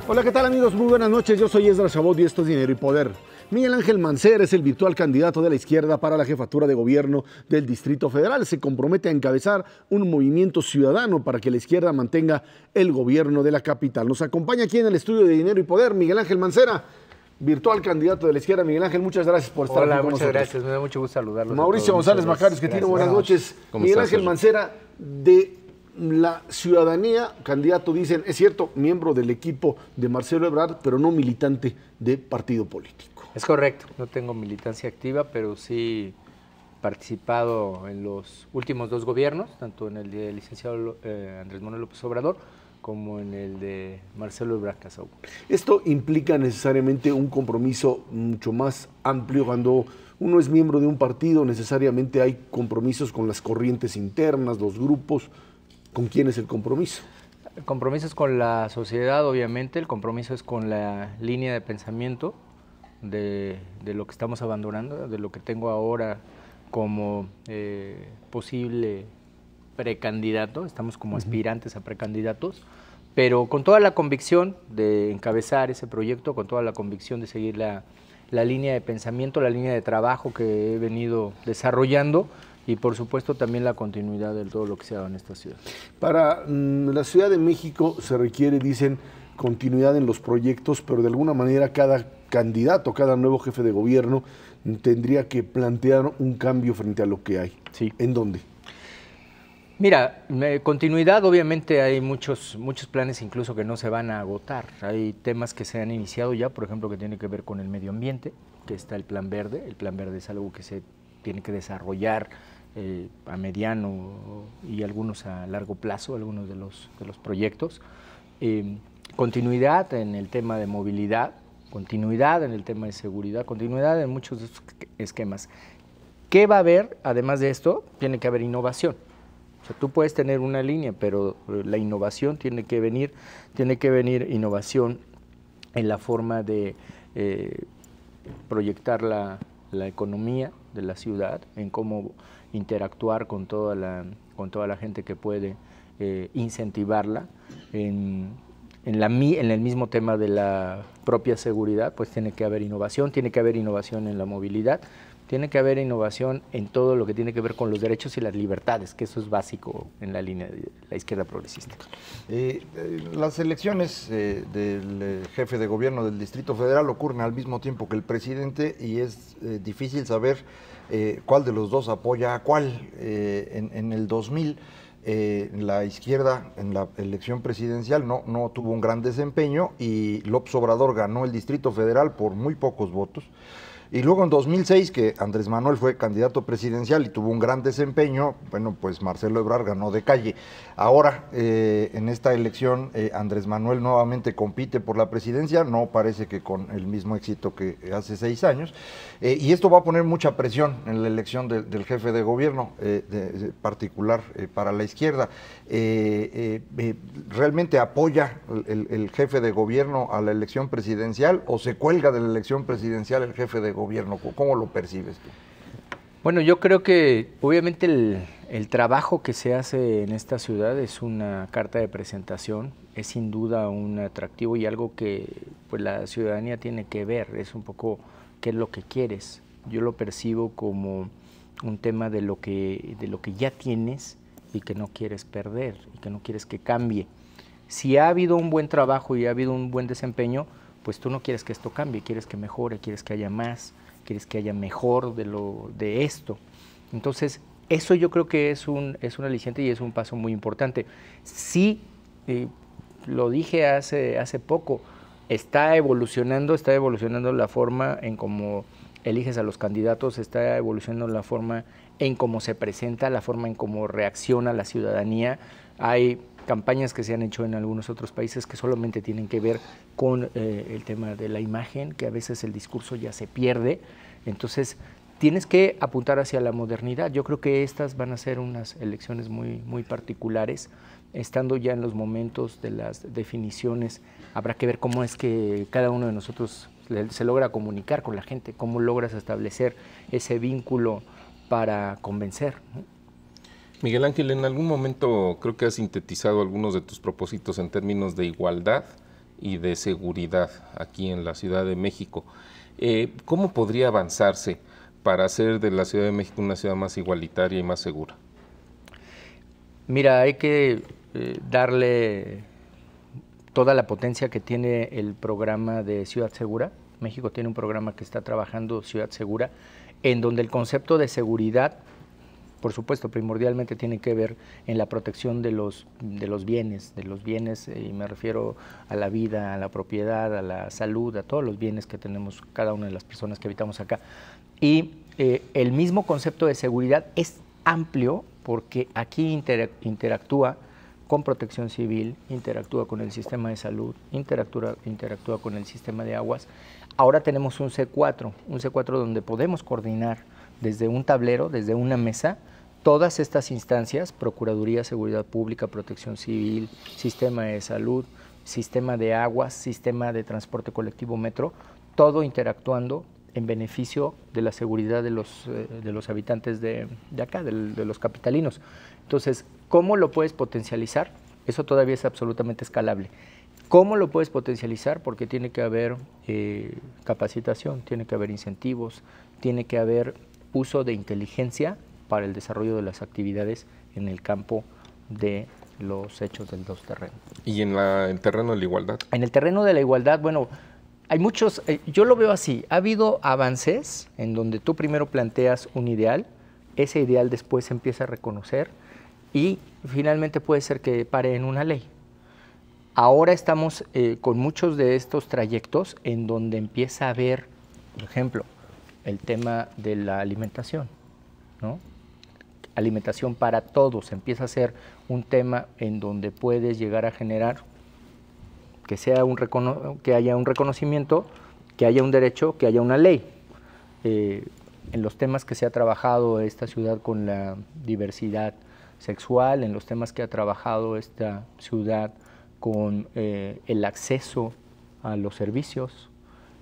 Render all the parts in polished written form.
Hola, ¿qué tal amigos? Muy buenas noches, yo soy Esdras Chabot y esto es Dinero y Poder. Miguel Ángel Mancera es el virtual candidato de la izquierda para la jefatura de gobierno del Distrito Federal. Se compromete a encabezar un movimiento ciudadano para que la izquierda mantenga el gobierno de la capital. Nos acompaña aquí en el estudio de Dinero y Poder Miguel Ángel Mancera, virtual candidato de la izquierda. Miguel Ángel, muchas gracias por estar aquí con nosotros. Muchas gracias, me da mucho gusto saludarlos. Mauricio González Macarios, que tiene buenas noches. Miguel Ángel Mancera, de la ciudadanía, candidato, dicen, es cierto, miembro del equipo de Marcelo Ebrard, pero no militante de partido político. Es correcto, no tengo militancia activa, pero sí participado en los últimos dos gobiernos, tanto en el del licenciado Andrés Manuel López Obrador, como en el de Marcelo Ebrard Casaubon. Esto implica necesariamente un compromiso mucho más amplio. Cuando uno es miembro de un partido, necesariamente hay compromisos con las corrientes internas, los grupos. ¿Con quién es el compromiso? El compromiso es con la sociedad, obviamente, el compromiso es con la línea de pensamiento de lo que estamos abandonando, de lo que tengo ahora como posible precandidato, estamos como aspirantes a precandidatos, pero con toda la convicción de encabezar ese proyecto, con toda la convicción de seguir la línea de pensamiento, la línea de trabajo que he venido desarrollando, y por supuesto también la continuidad de todo lo que se ha dado en esta ciudad. Para la Ciudad de México se requiere, dicen, continuidad en los proyectos, pero de alguna manera cada candidato, cada nuevo jefe de gobierno tendría que plantear un cambio frente a lo que hay. Sí. ¿En dónde? Mira, continuidad, obviamente hay muchos planes incluso que no se van a agotar. Hay temas que se han iniciado ya, por ejemplo, que tiene que ver con el medio ambiente, que está el Plan Verde. El Plan Verde es algo que se tiene que desarrollar a mediano y algunos a largo plazo, algunos de los proyectos. Continuidad en el tema de movilidad, continuidad en el tema de seguridad, continuidad en muchos de estos esquemas. ¿Qué va a haber? Además de esto, tiene que haber innovación. O sea, tú puedes tener una línea, pero la innovación tiene que venir innovación en la forma de proyectar la economía de la ciudad, en cómo interactuar con toda la gente que puede incentivarla, en el mismo tema de la propia seguridad, pues tiene que haber innovación en la movilidad, tiene que haber innovación en todo lo que tiene que ver con los derechos y las libertades, que eso es básico en la línea de la izquierda progresista. Las elecciones del jefe de gobierno del Distrito Federal ocurren al mismo tiempo que el presidente y es difícil saber cuál de los dos apoya a cuál. En el 2000 la izquierda en la elección presidencial no tuvo un gran desempeño y López Obrador ganó el Distrito Federal por muy pocos votos. Y luego en 2006, que Andrés Manuel fue candidato presidencial y tuvo un gran desempeño, bueno, pues Marcelo Ebrard ganó de calle. Ahora, en esta elección, Andrés Manuel nuevamente compite por la presidencia, no parece que con el mismo éxito que hace 6 años, y esto va a poner mucha presión en la elección del jefe de gobierno, particular para la izquierda. ¿Realmente apoya el jefe de gobierno a la elección presidencial o se cuelga de la elección presidencial el jefe de gobierno? ¿Cómo lo percibes tú? Bueno, yo creo que obviamente el trabajo que se hace en esta ciudad es una carta de presentación, es sin duda un atractivo y algo que pues la ciudadanía tiene que ver, es un poco qué es lo que quieres. Yo lo percibo como un tema de lo que ya tienes y que no quieres perder y que no quieres que cambie. Si ha habido un buen trabajo y ha habido un buen desempeño, pues tú no quieres que esto cambie, quieres que mejore, quieres que haya más, quieres que haya mejor de esto. Entonces, eso yo creo que es un aliciente y es un paso muy importante. Sí, lo dije hace poco, está evolucionando la forma en cómo eliges a los candidatos, está evolucionando la forma en cómo se presenta, la forma en cómo reacciona la ciudadanía. Hay campañas que se han hecho en algunos otros países que solamente tienen que ver con el tema de la imagen, que a veces el discurso ya se pierde. Entonces, tienes que apuntar hacia la modernidad. Yo creo que estas van a ser unas elecciones muy, muy particulares. Estando ya en los momentos de las definiciones, habrá que ver cómo es que cada uno de nosotros se logra comunicar con la gente, cómo logras establecer ese vínculo para convencer, ¿no? Miguel Ángel, en algún momento creo que has sintetizado algunos de tus propósitos en términos de igualdad y de seguridad aquí en la Ciudad de México. ¿Cómo podría avanzarse para hacer de la Ciudad de México una ciudad más igualitaria y más segura? Mira, hay que darle toda la potencia que tiene el programa de Ciudad Segura. México tiene un programa que está trabajando, Ciudad Segura, en donde el concepto de seguridad, por supuesto, primordialmente tiene que ver en la protección de los bienes, y me refiero a la vida, a la propiedad, a la salud, a todos los bienes que tenemos cada una de las personas que habitamos acá. Y el mismo concepto de seguridad es amplio porque aquí interactúa con protección civil, interactúa con el sistema de salud, interactúa con el sistema de aguas. Ahora tenemos un C4 donde podemos coordinar desde un tablero, desde una mesa, todas estas instancias, Procuraduría, Seguridad Pública, Protección Civil, Sistema de Salud, Sistema de Aguas, Sistema de Transporte Colectivo Metro, todo interactuando en beneficio de la seguridad de los habitantes de acá, de los capitalinos. Entonces, ¿cómo lo puedes potencializar? Eso todavía es absolutamente escalable. ¿Cómo lo puedes potencializar? Porque tiene que haber capacitación, tiene que haber incentivos, tiene que haber uso de inteligencia para el desarrollo de las actividades en el campo de los hechos de los terrenos. ¿Y en el terreno de la igualdad? En el terreno de la igualdad, bueno, hay muchos, yo lo veo así, ha habido avances en donde tú primero planteas un ideal, ese ideal después se empieza a reconocer y finalmente puede ser que pare en una ley. Ahora estamos con muchos de estos trayectos en donde empieza a haber, por ejemplo, el tema de la alimentación, ¿no? Alimentación para todos, empieza a ser un tema en donde puedes llegar a generar que haya un reconocimiento, que haya un derecho, que haya una ley. En los temas que se ha trabajado esta ciudad con la diversidad sexual, en los temas que ha trabajado esta ciudad con el acceso a los servicios,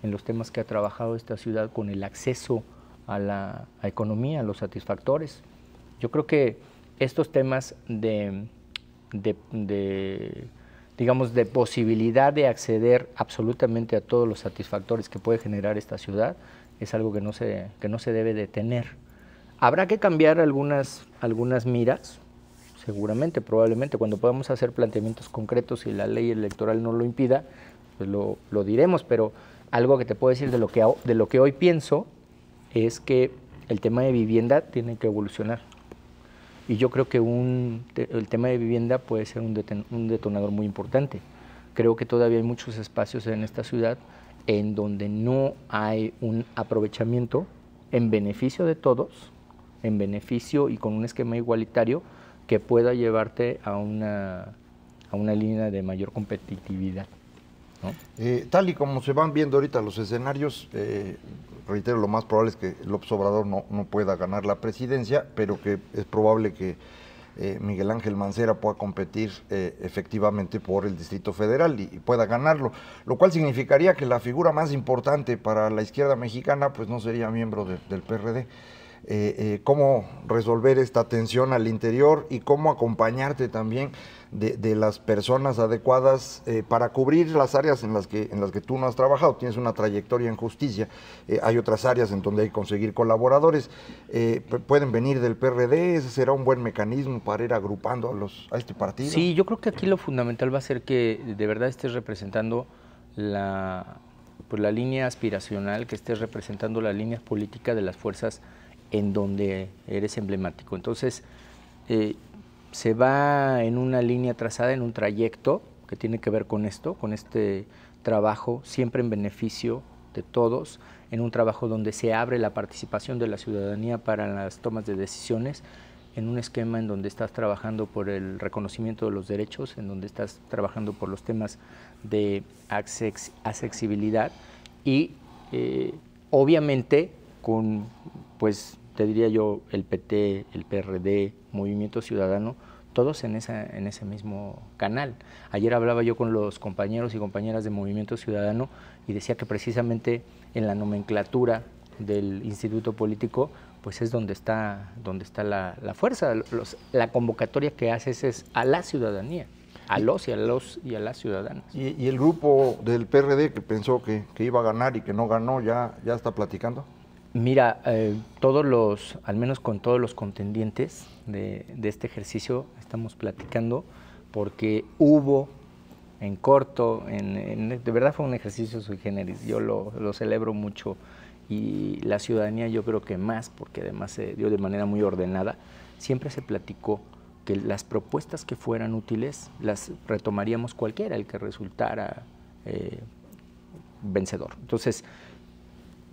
en los temas que ha trabajado esta ciudad con el acceso a la economía, a los satisfactores. Yo creo que estos temas digamos, de posibilidad de acceder absolutamente a todos los satisfactores que puede generar esta ciudad, es algo que no se debe de tener. Habrá que cambiar algunas miras, seguramente, probablemente, cuando podamos hacer planteamientos concretos y la ley electoral no lo impida, pues lo diremos, pero algo que te puedo decir de lo que hoy pienso es que el tema de vivienda tiene que evolucionar. Y yo creo que el tema de vivienda puede ser un detonador muy importante. Creo que todavía hay muchos espacios en esta ciudad en donde no hay un aprovechamiento en beneficio de todos, en beneficio y con un esquema igualitario que pueda llevarte a una línea de mayor competitividad, ¿no? Tal y como se van viendo ahorita los escenarios, reitero, lo más probable es que López Obrador no pueda ganar la presidencia, pero que es probable que Miguel Ángel Mancera pueda competir efectivamente por el Distrito Federal y pueda ganarlo, lo cual significaría que la figura más importante para la izquierda mexicana pues no sería miembro del PRD. Cómo resolver esta tensión al interior y cómo acompañarte también de las personas adecuadas para cubrir las áreas en las que tú no has trabajado. Tienes una trayectoria en justicia, hay otras áreas en donde hay que conseguir colaboradores, pueden venir del PRD, ese será un buen mecanismo para ir agrupando a este partido. Sí, yo creo que aquí lo fundamental va a ser que de verdad estés representando la línea aspiracional, que estés representando la línea política de las fuerzas en donde eres emblemático. Entonces, se va en una línea trazada, en un trayecto que tiene que ver con esto, con este trabajo, siempre en beneficio de todos, en un trabajo donde se abre la participación de la ciudadanía para las tomas de decisiones, en un esquema en donde estás trabajando por el reconocimiento de los derechos, en donde estás trabajando por los temas de accesibilidad y obviamente con, pues te diría yo, el PT, el PRD, Movimiento Ciudadano, todos en ese mismo canal. Ayer hablaba yo con los compañeros y compañeras de Movimiento Ciudadano y decía que precisamente en la nomenclatura del instituto político pues es donde está la fuerza, la convocatoria que haces es a la ciudadanía. a los y a las ciudadanas. ¿Y el grupo del PRD que pensó que iba a ganar y que no ganó, ya está platicando? Mira, al menos con todos los contendientes de este ejercicio estamos platicando, porque hubo en corto, de verdad fue un ejercicio sui generis, yo lo celebro mucho, y la ciudadanía yo creo que más, porque además se dio de manera muy ordenada, siempre se platicó que las propuestas que fueran útiles las retomaríamos cualquiera, el que resultara vencedor. Entonces,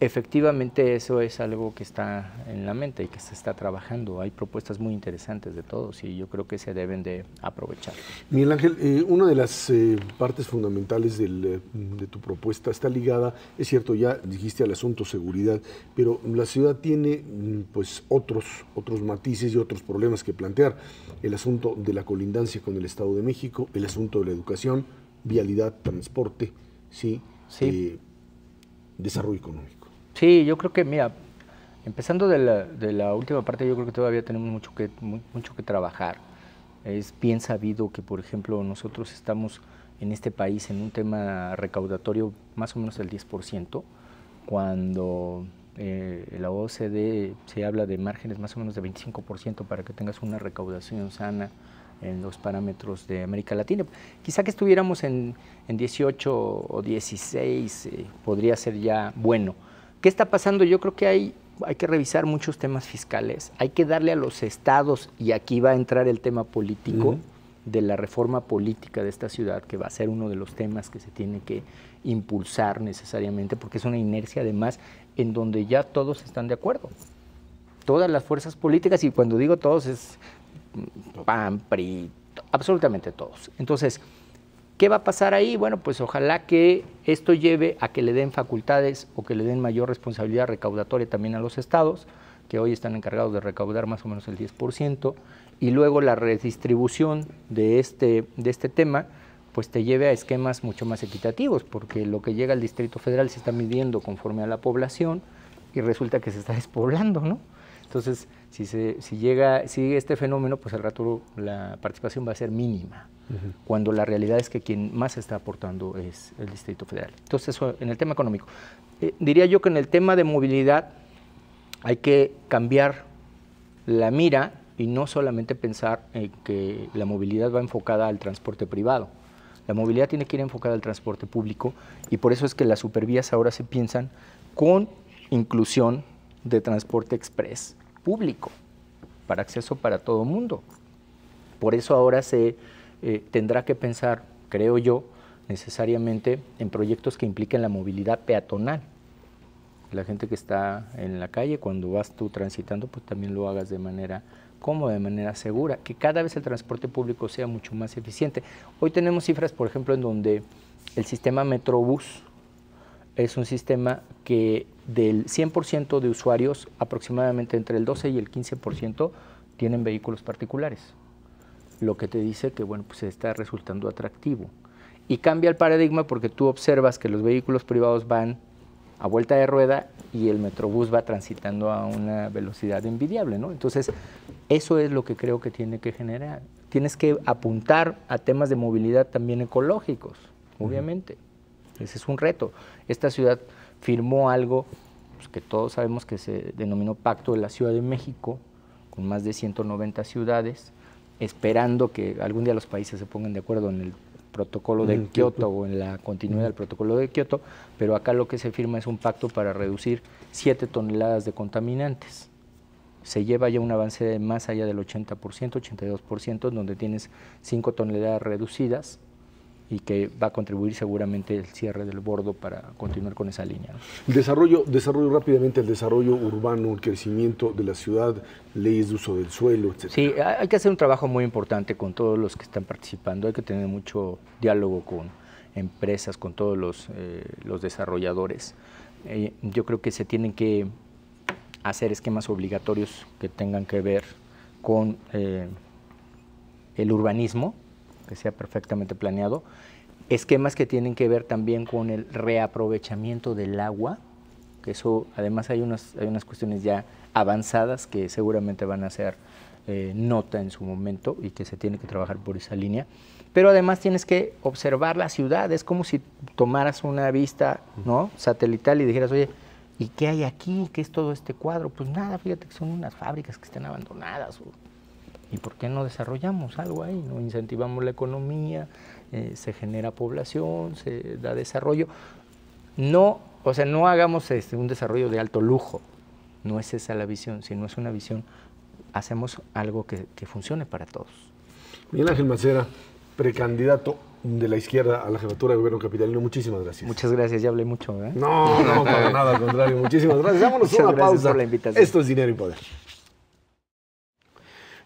efectivamente eso es algo que está en la mente y que se está trabajando. Hay propuestas muy interesantes de todos y yo creo que se deben de aprovechar. Miguel Ángel, una de las partes fundamentales de tu propuesta está ligada, es cierto, ya dijiste al asunto seguridad, pero la ciudad tiene pues otros matices y otros problemas que plantear. El asunto de la colindancia con el Estado de México, el asunto de la educación, vialidad, transporte, ¿sí? Desarrollo económico. Sí, yo creo que, mira, empezando de la última parte, yo creo que todavía tenemos mucho que trabajar. Es bien sabido que, por ejemplo, nosotros estamos en este país en un tema recaudatorio más o menos del 10%, cuando la OCDE se habla de márgenes más o menos de 25% para que tengas una recaudación sana en los parámetros de América Latina. Quizá que estuviéramos en 18 o 16 podría ser ya bueno. ¿Qué está pasando? Yo creo que hay que revisar muchos temas fiscales, hay que darle a los estados, y aquí va a entrar el tema político, de la reforma política de esta ciudad, que va a ser uno de los temas que se tiene que impulsar necesariamente, porque es una inercia además en donde ya todos están de acuerdo. Todas las fuerzas políticas, y cuando digo todos es PAN, PRI, absolutamente todos. Entonces, ¿qué va a pasar ahí? Bueno, pues ojalá que esto lleve a que le den facultades o que le den mayor responsabilidad recaudatoria también a los estados, que hoy están encargados de recaudar más o menos el 10%, y luego la redistribución de este tema, pues te lleve a esquemas mucho más equitativos, porque lo que llega al Distrito Federal se está midiendo conforme a la población y resulta que se está despoblando, ¿no? Entonces, si sigue este fenómeno, pues al rato la participación va a ser mínima, cuando la realidad es que quien más está aportando es el Distrito Federal. Entonces, eso en el tema económico. Diría yo que en el tema de movilidad hay que cambiar la mira y no solamente pensar en que la movilidad va enfocada al transporte privado. La movilidad tiene que ir enfocada al transporte público, y por eso es que las supervías ahora se piensan con inclusión de transporte express público, para acceso para todo mundo. Por eso ahora se tendrá que pensar, creo yo, necesariamente en proyectos que impliquen la movilidad peatonal. La gente que está en la calle, cuando vas tú transitando, pues también lo hagas de manera cómoda, de manera segura, que cada vez el transporte público sea mucho más eficiente. Hoy tenemos cifras, por ejemplo, en donde el sistema Metrobús es un sistema que del 100% de usuarios, aproximadamente entre el 12 y el 15% tienen vehículos particulares, lo que te dice que, bueno, pues está resultando atractivo. Y cambia el paradigma porque tú observas que los vehículos privados van a vuelta de rueda y el Metrobús va transitando a una velocidad envidiable, ¿no? Entonces, eso es lo que creo que tiene que generar. Tienes que apuntar a temas de movilidad también ecológicos, obviamente. Ese es un reto. Esta ciudad firmó algo pues, que todos sabemos que se denominó Pacto de la Ciudad de México, con más de 190 ciudades, esperando que algún día los países se pongan de acuerdo en el protocolo de Kioto o en la continuidad del protocolo de Kioto, pero acá lo que se firma es un pacto para reducir 7 toneladas de contaminantes. Se lleva ya un avance de más allá del 80%, 82%, en donde tienes 5 toneladas reducidas y que va a contribuir seguramente el cierre del bordo para continuar con esa línea, ¿no? El desarrollo rápidamente, el desarrollo urbano, el crecimiento de la ciudad, leyes de uso del suelo, etc. Sí, hay que hacer un trabajo muy importante con todos los que están participando, hay que tener mucho diálogo con empresas, con todos los desarrolladores. Yo creo que se tienen que hacer esquemas obligatorios que tengan que ver con el urbanismo, que sea perfectamente planeado, esquemas que tienen que ver también con el reaprovechamiento del agua, que eso además hay unas cuestiones ya avanzadas que seguramente van a ser nota en su momento y que se tiene que trabajar por esa línea. Pero además tienes que observar la ciudad, es como si tomaras una vista, ¿no?, satelital y dijeras, oye, ¿y qué hay aquí? ¿Qué es todo este cuadro? Pues nada, fíjate que son unas fábricas que están abandonadas. ¿Y por qué no desarrollamos algo ahí? ¿No? Incentivamos la economía, se genera población, se da desarrollo. No, o sea, no hagamos un desarrollo de alto lujo, no es esa la visión, sino es una visión, hacemos algo que funcione para todos. Miguel Ángel Mancera, precandidato de la izquierda a la jefatura de gobierno capitalino, muchísimas gracias. Muchas gracias, ya hablé mucho, ¿eh? No, para nada, al contrario, muchísimas gracias. Vámonos a una pausa. Por la invitación. Esto es Dinero y Poder.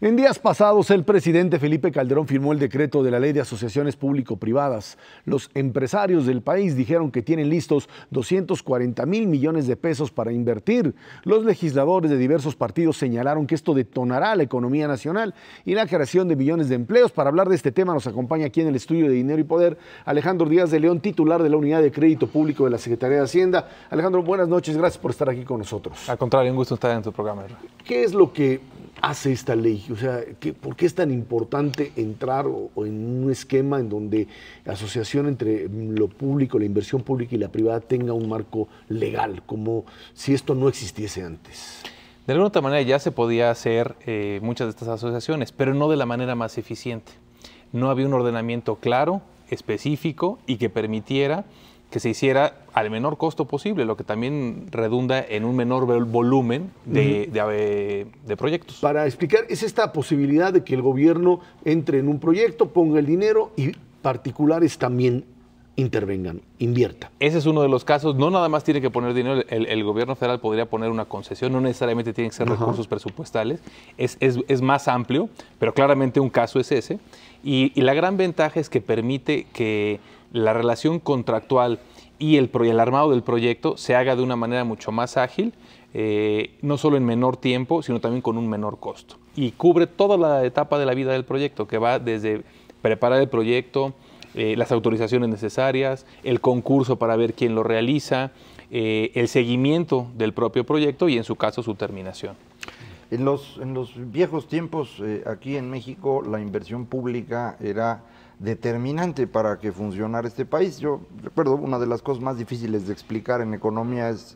En días pasados, el presidente Felipe Calderón firmó el decreto de la Ley de Asociaciones Público-Privadas. Los empresarios del país dijeron que tienen listos 240,000 millones de pesos para invertir. Los legisladores de diversos partidos señalaron que esto detonará la economía nacional y la creación de millones de empleos. Para hablar de este tema nos acompaña aquí en el estudio de Dinero y Poder Alejandro Díaz de León, titular de la Unidad de Crédito Público de la Secretaría de Hacienda. Alejandro, buenas noches, gracias por estar aquí con nosotros. Al contrario, un gusto estar en tu programa. ¿Qué es lo que hace esta ley? O sea, ¿por qué es tan importante entrar o en un esquema en donde la asociación entre lo público, la inversión pública y la privada tenga un marco legal, como si esto no existiese antes? De alguna otra manera ya se podía hacer muchas de estas asociaciones, pero no de la manera más eficiente. No había un ordenamiento claro, específico y que permitiera que se hiciera al menor costo posible, lo que también redunda en un menor volumen de proyectos. Para explicar, es esta posibilidad de que el gobierno entre en un proyecto, ponga el dinero y particulares también intervengan, invierta. Ese es uno de los casos. No nada más tiene que poner dinero, el gobierno federal podría poner una concesión, no necesariamente tienen que ser recursos presupuestales, es más amplio, pero claramente un caso es ese. Y la gran ventaja es que permite que la relación contractual y el armado del proyecto se haga de una manera mucho más ágil, no solo en menor tiempo, sino también con un menor costo. Y cubre toda la etapa de la vida del proyecto, que va desde preparar el proyecto, las autorizaciones necesarias, el concurso para ver quién lo realiza, el seguimiento del propio proyecto y en su caso su terminación. En los viejos tiempos, aquí en México, la inversión pública era determinante para que funcionara este país. Yo recuerdo, una de las cosas más difíciles de explicar en economía es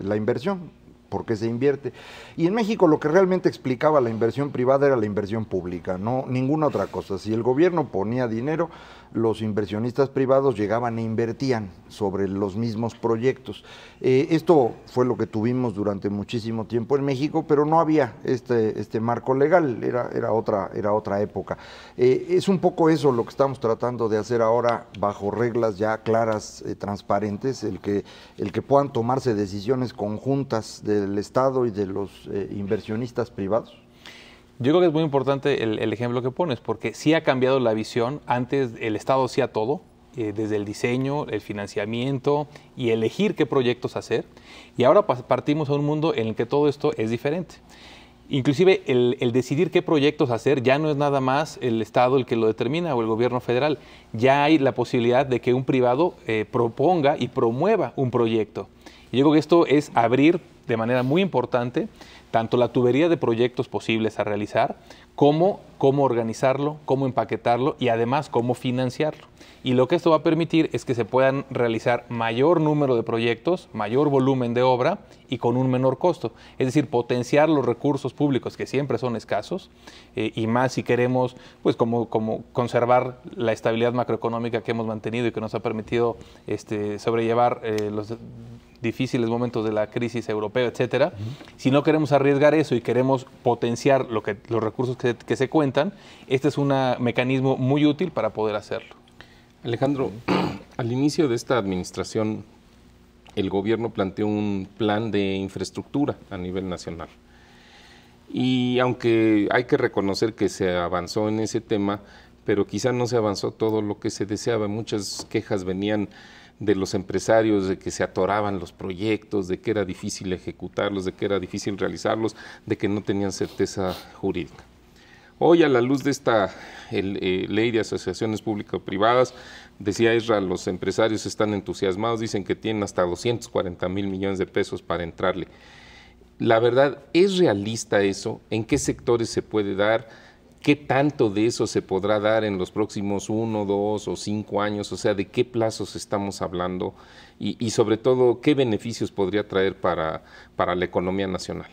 la inversión, por qué se invierte. Y en México lo que realmente explicaba la inversión privada era la inversión pública, no ninguna otra cosa. Si el gobierno ponía dinero, los inversionistas privados llegaban e invertían sobre los mismos proyectos. Esto fue lo que tuvimos durante muchísimo tiempo en México, pero no había este marco legal, era otra época. Es un poco eso lo que estamos tratando de hacer ahora, bajo reglas ya claras, transparentes, el que puedan tomarse decisiones conjuntas del Estado y de los inversionistas privados. Yo creo que es muy importante el ejemplo que pones, porque sí ha cambiado la visión. Antes el Estado hacía todo, desde el diseño, el financiamiento y elegir qué proyectos hacer. Y ahora partimos a un mundo en el que todo esto es diferente. Inclusive el decidir qué proyectos hacer ya no es nada más el Estado el que lo determina o el gobierno federal. Ya hay la posibilidad de que un privado proponga y promueva un proyecto. Y yo creo que esto es abrir de manera muy importante tanto la tubería de proyectos posibles a realizar, como cómo organizarlo, cómo empaquetarlo y además cómo financiarlo. Y lo que esto va a permitir es que se puedan realizar mayor número de proyectos, mayor volumen de obra y con un menor costo. Es decir, potenciar los recursos públicos que siempre son escasos y más si queremos pues como conservar la estabilidad macroeconómica que hemos mantenido y que nos ha permitido sobrellevar los difíciles momentos de la crisis europea, etcétera. Si no queremos arriesgar eso y queremos potenciar los recursos que se cuentan, este es un mecanismo muy útil para poder hacerlo. Alejandro, al inicio de esta administración, el gobierno planteó un plan de infraestructura a nivel nacional. Y aunque hay que reconocer que se avanzó en ese tema, pero quizá no se avanzó todo lo que se deseaba. Muchas quejas venían de los empresarios, de que se atoraban los proyectos, de que era difícil ejecutarlos, de que era difícil realizarlos, de que no tenían certeza jurídica. Hoy, a la luz de esta ley de asociaciones público-privadas, decía Israel, los empresarios están entusiasmados, dicen que tienen hasta 240,000 millones de pesos para entrarle. la verdad, ¿es realista eso? ¿En qué sectores se puede dar? ¿Qué tanto de eso se podrá dar en los próximos 1, 2 o 5 años? O sea, ¿de qué plazos estamos hablando? Y sobre todo, ¿qué beneficios podría traer para la economía nacional?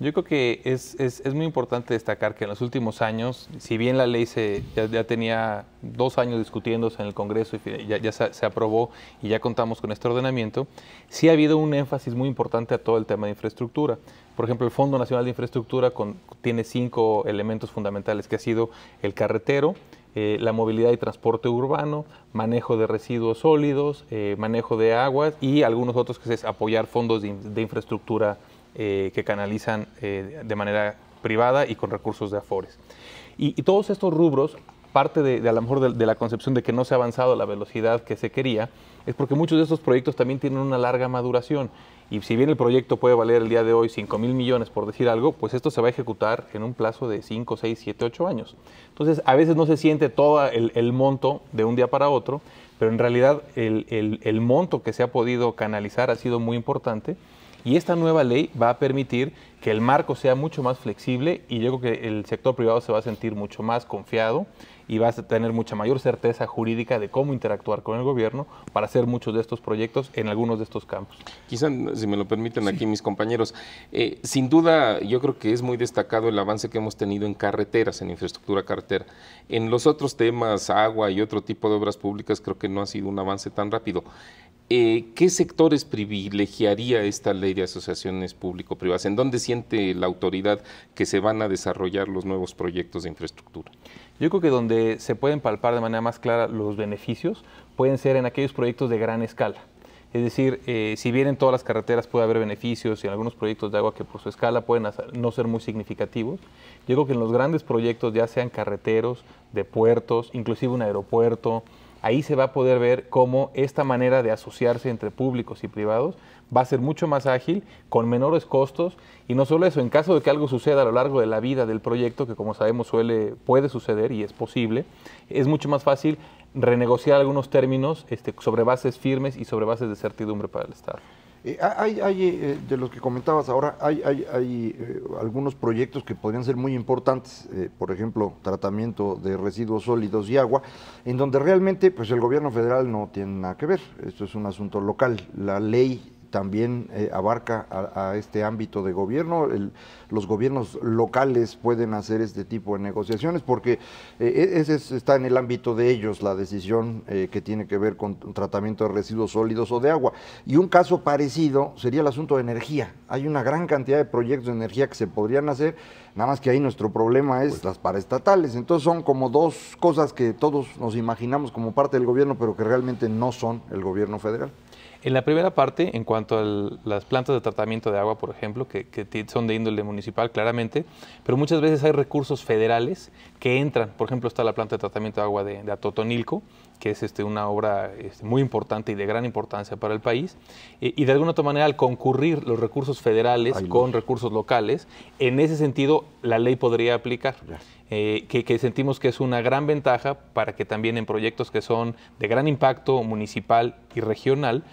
Yo creo que es muy importante destacar que en los últimos años, si bien la ley ya tenía 2 años discutiéndose en el Congreso y ya se aprobó y ya contamos con este ordenamiento, sí ha habido un énfasis muy importante a todo el tema de infraestructura. Por ejemplo, el Fondo Nacional de Infraestructura tiene 5 elementos fundamentales, que ha sido el carretero, la movilidad y transporte urbano, manejo de residuos sólidos, manejo de aguas y algunos otros, que es apoyar fondos de infraestructura que canalizan de manera privada y con recursos de Afores. Y todos estos rubros, parte de a lo mejor de la concepción de que no se ha avanzado a la velocidad que se quería, es porque muchos de estos proyectos también tienen una larga maduración. Y si bien el proyecto puede valer el día de hoy 5,000 millones, por decir algo, pues esto se va a ejecutar en un plazo de 5, 6, 7, 8 años. Entonces, a veces no se siente todo el monto de un día para otro, pero en realidad el monto que se ha podido canalizar ha sido muy importante. Y esta nueva ley va a permitir que el marco sea mucho más flexible, y yo creo que el sector privado se va a sentir mucho más confiado y va a tener mucha mayor certeza jurídica de cómo interactuar con el gobierno para hacer muchos de estos proyectos en algunos de estos campos. Quizá, si me lo permiten aquí mis compañeros, sin duda yo creo que es muy destacado el avance que hemos tenido en carreteras, en infraestructura carretera. En los otros temas, agua y otro tipo de obras públicas, creo que no ha sido un avance tan rápido. ¿Qué sectores privilegiaría esta ley de asociaciones público-privadas? ¿En dónde siente la autoridad que se van a desarrollar los nuevos proyectos de infraestructura? Yo creo que donde se pueden palpar de manera más clara los beneficios pueden ser en aquellos proyectos de gran escala. Es decir, si bien en todas las carreteras puede haber beneficios y en algunos proyectos de agua que por su escala pueden no ser muy significativos, yo creo que en los grandes proyectos, ya sean carreteros, de puertos, inclusive un aeropuerto, ahí se va a poder ver cómo esta manera de asociarse entre públicos y privados va a ser mucho más ágil, con menores costos, y no solo eso, en caso de que algo suceda a lo largo de la vida del proyecto, que como sabemos puede suceder y es posible, es mucho más fácil renegociar algunos términos sobre bases firmes y sobre bases de certidumbre para el Estado. De los que comentabas ahora, hay algunos proyectos que podrían ser muy importantes, por ejemplo, tratamiento de residuos sólidos y agua, en donde realmente pues el gobierno federal no tiene nada que ver. Esto es un asunto local. La ley también abarca a este ámbito de gobierno. Los gobiernos locales pueden hacer este tipo de negociaciones porque está en el ámbito de ellos la decisión que tiene que ver con tratamiento de residuos sólidos o de agua. Y un caso parecido sería el asunto de energía. Hay una gran cantidad de proyectos de energía que se podrían hacer, nada más que ahí nuestro problema es las paraestatales. Entonces son como dos cosas que todos nos imaginamos como parte del gobierno, pero que realmente no son el gobierno federal. En la primera parte, en cuanto a las plantas de tratamiento de agua, por ejemplo, que son de índole municipal, claramente, pero muchas veces hay recursos federales que entran. Por ejemplo, está la planta de tratamiento de agua de Atotonilco, que es una obra muy importante y de gran importancia para el país, y de alguna otra manera, al concurrir los recursos federales con recursos locales, en ese sentido la ley podría aplicar. Que sentimos que es una gran ventaja para que también en proyectos que son de gran impacto municipal y regional,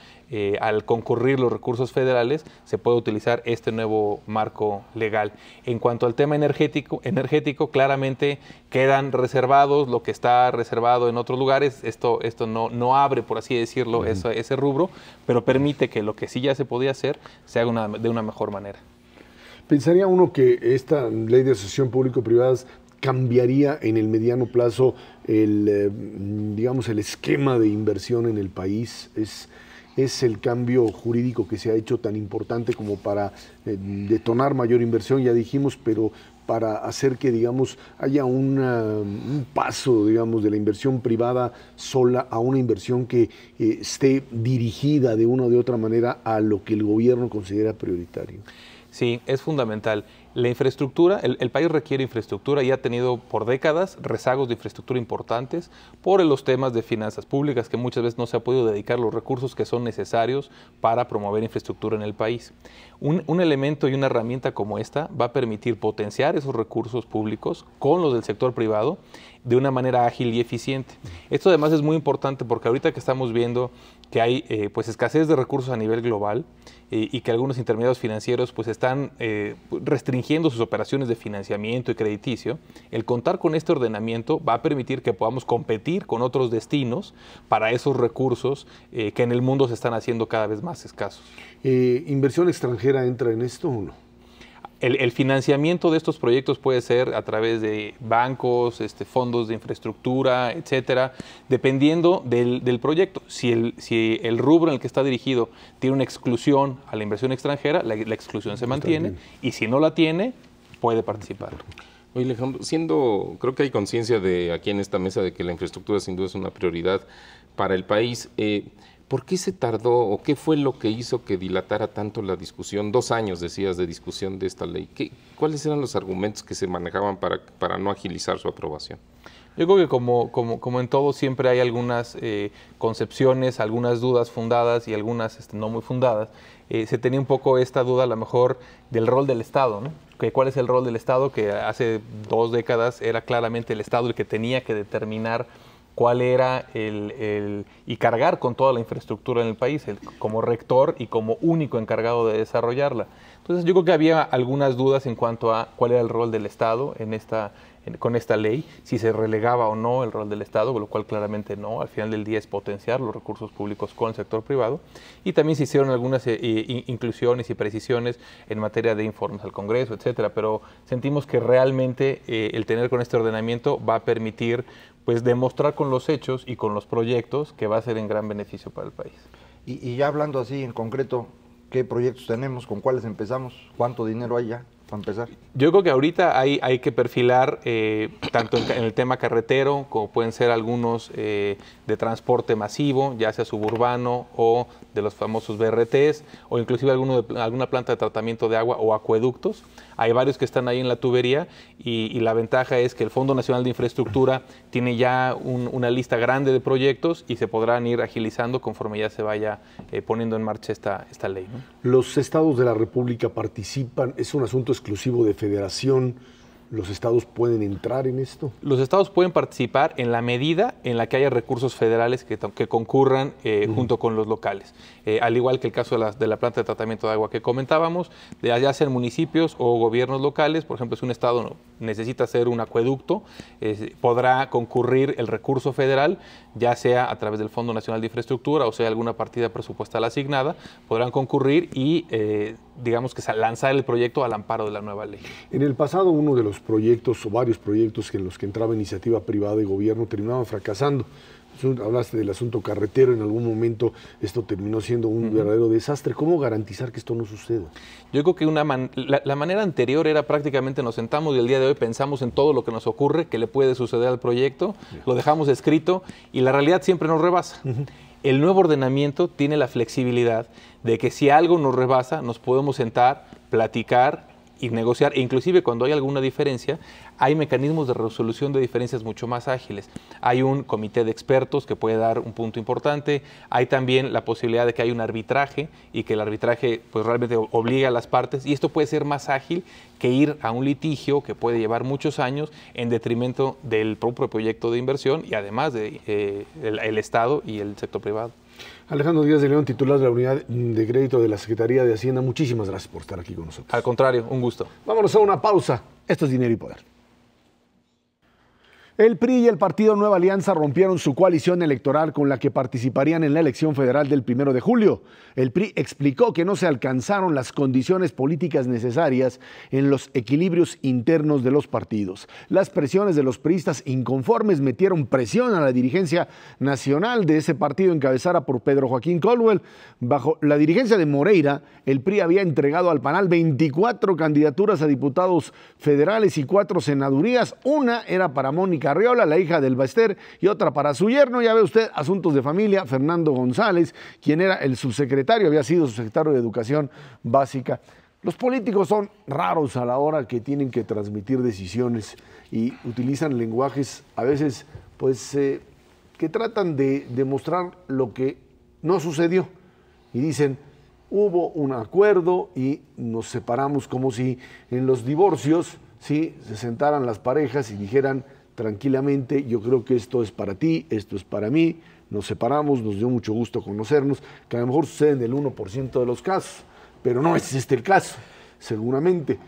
al concurrir los recursos federales, se puede utilizar este nuevo marco legal. En cuanto al tema energético, claramente quedan reservados lo que está reservado en otros lugares. Esto no abre, por así decirlo, ese rubro, pero permite que lo que sí ya se podía hacer se haga de una mejor manera. Pensaría uno que esta ley de asociación público-privadas cambiaría en el mediano plazo el esquema de inversión en el país. Es el cambio jurídico que se ha hecho tan importante como para detonar mayor inversión, ya dijimos, pero para hacer que, haya un paso, de la inversión privada sola a una inversión que esté dirigida de una o de otra manera a lo que el gobierno considera prioritario. Sí, es fundamental. La infraestructura, el país requiere infraestructura y ha tenido por décadas rezagos de infraestructura importantes por los temas de finanzas públicas, que muchas veces no se ha podido dedicar los recursos que son necesarios para promover infraestructura en el país. Un elemento y una herramienta como esta va a permitir potenciar esos recursos públicos con los del sector privado de una manera ágil y eficiente. Esto además es muy importante porque ahorita que estamos viendo que hay escasez de recursos a nivel global y que algunos intermediarios financieros pues están restringiendo sus operaciones de financiamiento y crediticio, el contar con este ordenamiento va a permitir que podamos competir con otros destinos para esos recursos que en el mundo se están haciendo cada vez más escasos. ¿Inversión extranjera entra en esto o no? El financiamiento de estos proyectos puede ser a través de bancos, fondos de infraestructura, etcétera, dependiendo del proyecto. Si el rubro en el que está dirigido tiene una exclusión a la inversión extranjera, la exclusión se mantiene, y si no la tiene, puede participar. Oye, Alejandro, creo que hay conciencia de aquí en esta mesa de que la infraestructura sin duda es una prioridad para el país. ¿Por qué se tardó o qué fue lo que hizo que dilatara tanto la discusión? 2 años, decías, de discusión de esta ley. ¿Cuáles eran los argumentos que se manejaban para no agilizar su aprobación? Yo creo que como en todo siempre hay algunas concepciones, algunas dudas fundadas y algunas no muy fundadas. Se tenía un poco esta duda a lo mejor del rol del Estado, ¿no? ¿Cuál es el rol del Estado? Que hace 2 décadas era claramente el Estado el que tenía que determinar cuál era y cargar con toda la infraestructura en el país, como rector y como único encargado de desarrollarla. Entonces yo creo que había algunas dudas en cuanto a cuál era el rol del Estado con esta ley, si se relegaba o no el rol del Estado, lo cual claramente no. Al final del día es potenciar los recursos públicos con el sector privado, y también se hicieron algunas inclusiones y precisiones en materia de informes al Congreso, etcétera, pero sentimos que realmente el tener con este ordenamiento va a permitir pues demostrar con los hechos y con los proyectos que va a ser en gran beneficio para el país. Y ya hablando así en concreto, ¿qué proyectos tenemos? ¿Con cuáles empezamos? ¿Cuánto dinero hay ya para empezar? Yo creo que ahorita hay que perfilar tanto en el tema carretero, como pueden ser algunos de transporte masivo, ya sea suburbano o de los famosos BRTs, o inclusive alguna planta de tratamiento de agua o acueductos. Hay varios que están ahí en la tubería y la ventaja es que el Fondo Nacional de Infraestructura tiene ya una lista grande de proyectos y se podrán ir agilizando conforme ya se vaya poniendo en marcha esta ley, ¿no? ¿Los estados de la República participan? ¿Es un asunto exclusivo de Federación? ¿Los estados pueden entrar en esto? Los estados pueden participar en la medida en la que haya recursos federales que concurran junto con los locales. Al igual que el caso de la planta de tratamiento de agua que comentábamos, ya sean municipios o gobiernos locales. Por ejemplo, si un estado necesita hacer un acueducto, podrá concurrir el recurso federal, ya sea a través del Fondo Nacional de Infraestructura o sea alguna partida presupuestal asignada, podrán concurrir y digamos que lanzar el proyecto al amparo de la nueva ley. En el pasado, uno de los proyectos o varios proyectos en los que entraba iniciativa privada y gobierno terminaban fracasando. Hablaste del asunto carretero, en algún momento esto terminó siendo un verdadero desastre. ¿Cómo garantizar que esto no suceda? Yo creo que la manera anterior era prácticamente nos sentamos y el día de hoy pensamos en todo lo que nos ocurre, que le puede suceder al proyecto, lo dejamos escrito y la realidad siempre nos rebasa. El nuevo ordenamiento tiene la flexibilidad de que si algo nos rebasa, nos podemos sentar, platicar y negociar, e inclusive cuando hay alguna diferencia, hay mecanismos de resolución de diferencias mucho más ágiles. Hay un comité de expertos que puede dar un punto importante, hay también la posibilidad de que haya un arbitraje y que el arbitraje pues realmente obliga a las partes, y esto puede ser más ágil que ir a un litigio que puede llevar muchos años en detrimento del propio proyecto de inversión y además de el Estado y el sector privado. Alejandro Díaz de León, titular de la Unidad de Crédito de la Secretaría de Hacienda, muchísimas gracias por estar aquí con nosotros. Al contrario, un gusto. Vámonos a una pausa. Esto es Dinero y Poder. El PRI y el partido Nueva Alianza rompieron su coalición electoral con la que participarían en la elección federal del 1 de julio. El PRI explicó que no se alcanzaron las condiciones políticas necesarias en los equilibrios internos de los partidos. Las presiones de los priistas inconformes metieron presión a la dirigencia nacional de ese partido encabezada por Pedro Joaquín Caldwell. Bajo la dirigencia de Moreira, el PRI había entregado al PANAL 24 candidaturas a diputados federales y 4 senadurías. Una era para Mónica Arriola, la hija del Baester, y otra para su yerno. Ya ve usted, asuntos de familia, Fernando González, quien era el subsecretario, había sido subsecretario de Educación Básica. Los políticos son raros a la hora que tienen que transmitir decisiones y utilizan lenguajes a veces pues que tratan de demostrar lo que no sucedió y dicen: hubo un acuerdo y nos separamos, como si en los divorcios se sentaran las parejas y dijeran tranquilamente: yo creo que esto es para ti, esto es para mí, nos separamos, nos dio mucho gusto conocernos, que a lo mejor sucede en el 1% de los casos, pero no es este el caso, seguramente.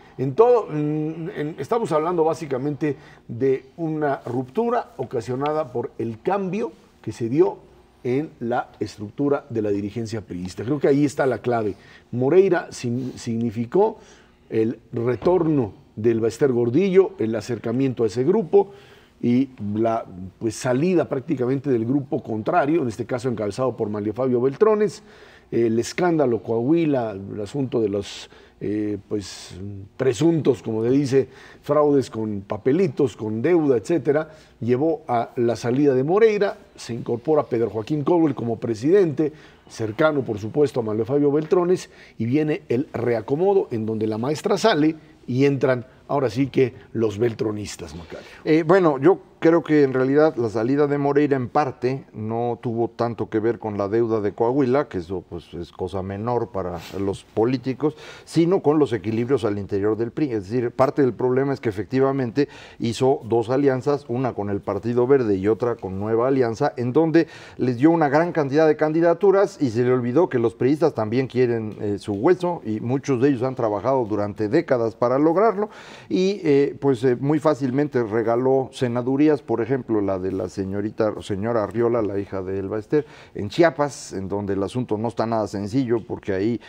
Estamos hablando básicamente de una ruptura ocasionada por el cambio que se dio en la estructura de la dirigencia priista. Creo que ahí está la clave. Moreira significó el retorno del Ballester Gordillo, el acercamiento a ese grupo y la salida prácticamente del grupo contrario, en este caso encabezado por Manlio Fabio Beltrones, el escándalo Coahuila, el asunto de los presuntos, como se dice, fraudes con papelitos, con deuda, etcétera, llevó a la salida de Moreira, se incorpora Pedro Joaquín Caldwell como presidente, cercano por supuesto a Manlio Fabio Beltrones, y viene el reacomodo en donde la maestra sale y entran ahora sí que los beltronistas, Macario. Bueno, yo creo que en realidad la salida de Moreira en parte no tuvo tanto que ver con la deuda de Coahuila, que eso pues es cosa menor para los políticos, sino con los equilibrios al interior del PRI. Es decir, parte del problema es que efectivamente hizo dos alianzas, una con el Partido Verde y otra con Nueva Alianza, en donde les dio una gran cantidad de candidaturas y se le olvidó que los priistas también quieren su hueso y muchos de ellos han trabajado durante décadas para lograrlo y muy fácilmente regaló senadurías, por ejemplo, la de la señora Arriola, la hija de El Ballester, en Chiapas, en donde el asunto no está nada sencillo, porque ahí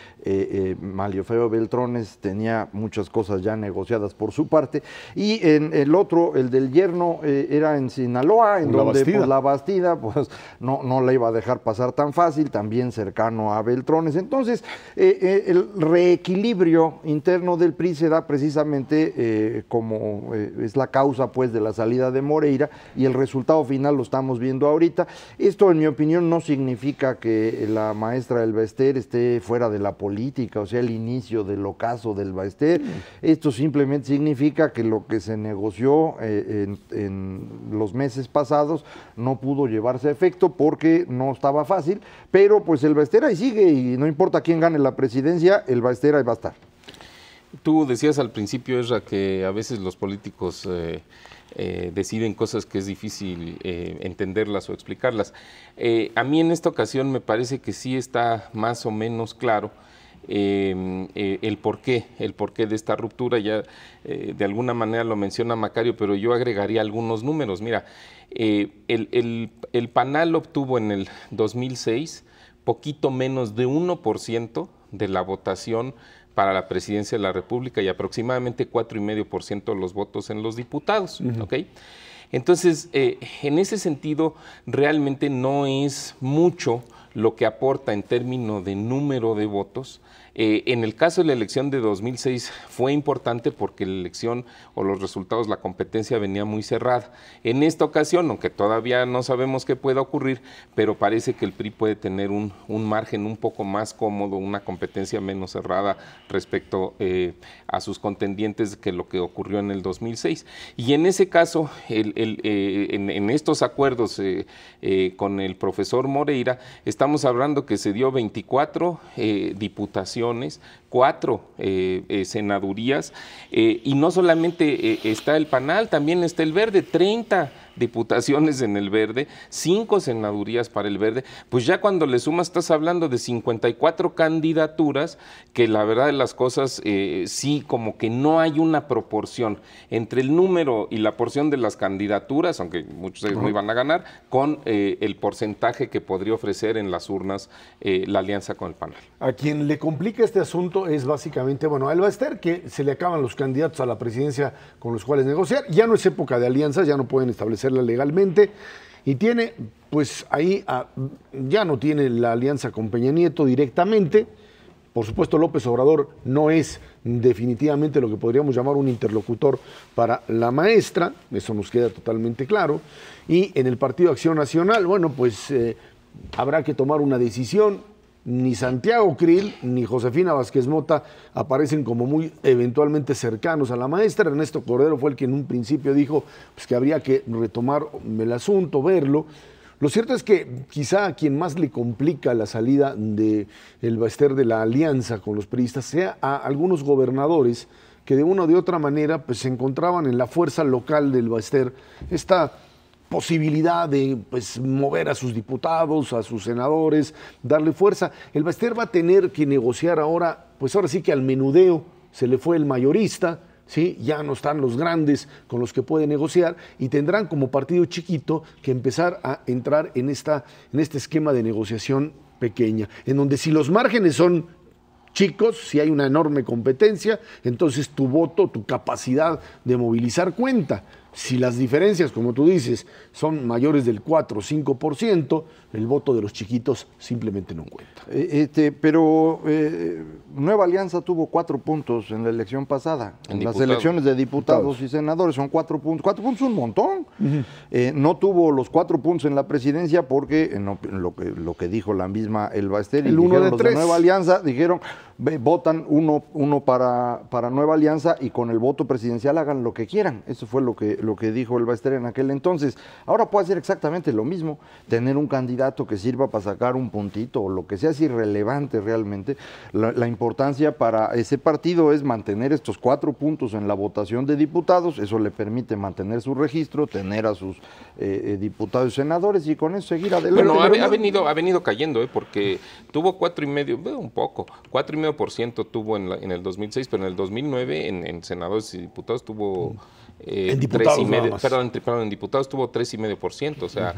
Manlio Fabio Beltrones tenía muchas cosas ya negociadas por su parte, y en el otro, el del yerno, era en Sinaloa, en donde la Bastida pues no la iba a dejar pasar tan fácil, también cercano a Beltrones. Entonces, el reequilibrio interno del PRI se da precisamente como es la causa pues de la salida de Moreira, y el resultado final lo estamos viendo ahorita. Esto, en mi opinión, no significa que la maestra del Ballester esté fuera de la política, o sea, el inicio del ocaso del Ballester. Esto simplemente significa que lo que se negoció en los meses pasados no pudo llevarse a efecto porque no estaba fácil, pero pues el Ballester ahí sigue y no importa quién gane la presidencia, el Ballester ahí va a estar. Tú decías al principio, Esra, que a veces los políticos deciden cosas que es difícil entenderlas o explicarlas. A mí en esta ocasión me parece que sí está más o menos claro el porqué de esta ruptura. Ya de alguna manera lo menciona Macario, pero yo agregaría algunos números. Mira, el PANAL obtuvo en el 2006 poquito menos de 1% de la votación para la presidencia de la República y aproximadamente 4,5% de los votos en los diputados, ¿ok? Entonces, en ese sentido, realmente no es mucho lo que aporta en términos de número de votos. En el caso de la elección de 2006 fue importante porque la elección o los resultados, la competencia venía muy cerrada. En esta ocasión, aunque todavía no sabemos qué pueda ocurrir, pero parece que el PRI puede tener un margen un poco más cómodo, una competencia menos cerrada respecto a sus contendientes que lo que ocurrió en el 2006. Y en ese caso, en estos acuerdos con el profesor Moreira, estamos hablando que se dio 24 diputaciones, 4 senadurías, y no solamente está el PANAL, también está el Verde, 30 diputaciones en el Verde, 5 senadurías para el Verde. Pues ya cuando le sumas estás hablando de 54 candidaturas, que la verdad de las cosas sí, como que no hay una proporción entre el número y la porción de las candidaturas, aunque muchos de ellos no iban a ganar, con el porcentaje que podría ofrecer en las urnas la alianza con el PANAL. A quien le complica este asunto es básicamente, bueno, el Ballester, que se le acaban los candidatos a la presidencia con los cuales negociar, ya no es época de alianzas, ya no pueden establecerla legalmente, y tiene, pues ahí ya no tiene la alianza con Peña Nieto directamente. Por supuesto, López Obrador no es definitivamente lo que podríamos llamar un interlocutor para la maestra, eso nos queda totalmente claro, y en el Partido Acción Nacional, bueno, pues habrá que tomar una decisión. Ni Santiago Krill ni Josefina Vázquez Mota aparecen como muy eventualmente cercanos a la maestra. Ernesto Cordero fue el que en un principio dijo pues, que habría que retomar el asunto, verlo. Lo cierto es que quizá a quien más le complica la salida del Ballester de la alianza con los priistas sea a algunos gobernadores que de una o de otra manera pues, se encontraban en la fuerza local del Ballester. Esta posibilidad de pues, mover a sus diputados, a sus senadores, darle fuerza. El Baester va a tener que negociar ahora, pues ahora sí que al menudeo se le fue el mayorista, ¿sí? Ya no están los grandes con los que puede negociar y tendrán como partido chiquito que empezar a entrar en este esquema de negociación pequeña, en donde si los márgenes son chicos, si hay una enorme competencia, entonces tu voto, tu capacidad de movilizar cuenta. Si las diferencias, como tú dices, son mayores del 4 o 5%, el voto de los chiquitos simplemente no cuenta. Pero Nueva Alianza tuvo 4 puntos en la elección pasada. En las elecciones de diputados y senadores son 4 puntos. 4 puntos es un montón. No tuvo los 4 puntos en la presidencia porque lo que dijo la misma el Baester y el uno de los 3. de Nueva Alianza dijeron votan uno para Nueva Alianza y con el voto presidencial hagan lo que quieran. Eso fue lo que dijo el Baester en aquel entonces. Ahora puede hacer exactamente lo mismo, tener un candidato que sirva para sacar un puntito o lo que sea, es irrelevante realmente. La importancia para ese partido es mantener estos 4 puntos en la votación de diputados, eso le permite mantener su registro, tener a sus diputados y senadores y con eso seguir adelante. Bueno, ha venido cayendo, porque tuvo 4,5%, un poco, 4,5% tuvo en el 2006, pero en el 2009 en senadores y diputados tuvo... en diputados 3,5%, perdón, en diputados tuvo 3,5%, o sea,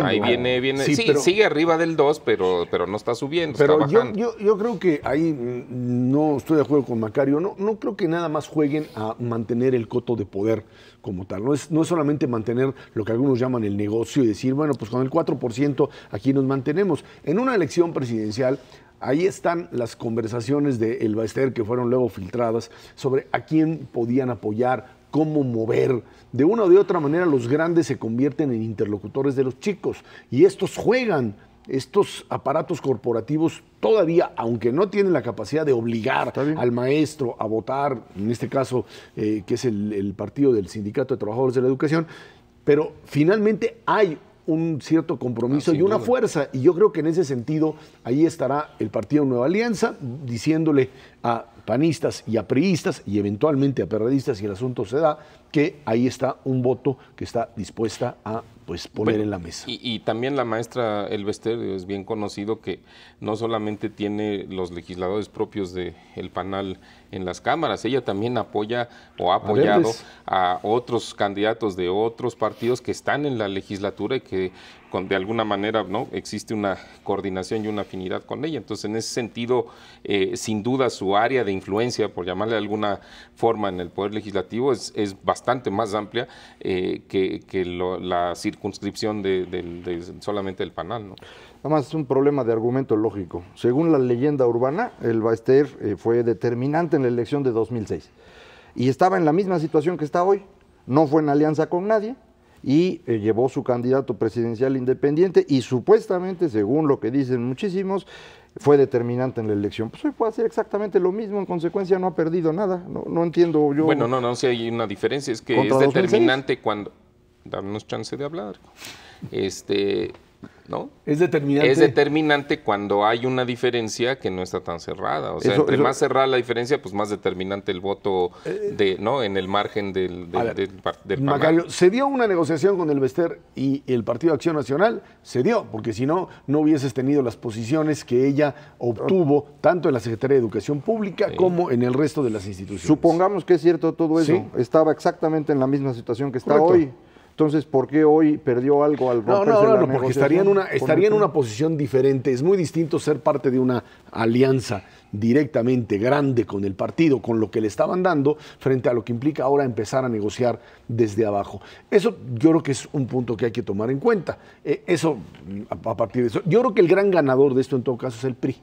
ahí viene, sí, sigue arriba del 2, pero no está subiendo, pero está bajando. yo creo que ahí no estoy de acuerdo con Macario, no creo que nada más jueguen a mantener el coto de poder como tal, no es solamente mantener lo que algunos llaman el negocio y decir, bueno, pues con el 4% aquí nos mantenemos. En una elección presidencial, ahí están las conversaciones de El Baester que fueron luego filtradas sobre a quién podían apoyar, cómo mover. De una o de otra manera los grandes se convierten en interlocutores de los chicos y estos juegan, estos aparatos corporativos todavía, aunque no tienen la capacidad de obligar al maestro a votar, en este caso que es el partido del Sindicato de Trabajadores de la Educación, pero finalmente hay un cierto compromiso y una fuerza, y yo creo que en ese sentido ahí estará el partido Nueva Alianza diciéndole a panistas y a priistas y eventualmente a perredistas, si el asunto se da, que ahí está un voto que está dispuesta a poner en la mesa. Y también la maestra El Baester es bien conocido que no solamente tiene los legisladores propios del PANAL en las cámaras, ella también apoya o ha apoyado a otros candidatos de otros partidos que están en la legislatura y que de alguna manera no existe una coordinación y una afinidad con ella. Entonces, en ese sentido, sin duda su área de influencia, por llamarle de alguna forma, en el Poder Legislativo es bastante más amplia que la circunscripción de solamente el PANAL, ¿no? Nada más es un problema de argumento lógico. Según la leyenda urbana, el Baester fue determinante en la elección de 2006 y estaba en la misma situación que está hoy. No fue en alianza con nadie y llevó su candidato presidencial independiente y supuestamente, según lo que dicen muchísimos, fue determinante en la elección. Pues hoy puede hacer exactamente lo mismo, en consecuencia no ha perdido nada. No entiendo yo. Bueno, no, si hay una diferencia, es que es determinante cuando... Danos chance de hablar. ¿No? Es determinante. Es determinante cuando hay una diferencia que no está tan cerrada. O sea, entre más cerrada la diferencia, pues más determinante el voto en el margen del Macario, ¿se dio una negociación con el Baester y el Partido Acción Nacional? Se dio, porque si no, no hubieses tenido las posiciones que ella obtuvo tanto en la Secretaría de Educación Pública como en el resto de las instituciones. Supongamos que es cierto todo eso. Estaba exactamente en la misma situación que está hoy. Entonces, ¿por qué hoy perdió algo al romperse la porque estaría en una posición diferente. Es muy distinto ser parte de una alianza directamente grande con el partido, con lo que le estaban dando, frente a lo que implica ahora empezar a negociar desde abajo. Eso yo creo que es un punto que hay que tomar en cuenta. A partir de eso, yo creo que el gran ganador de esto en todo caso es el PRI.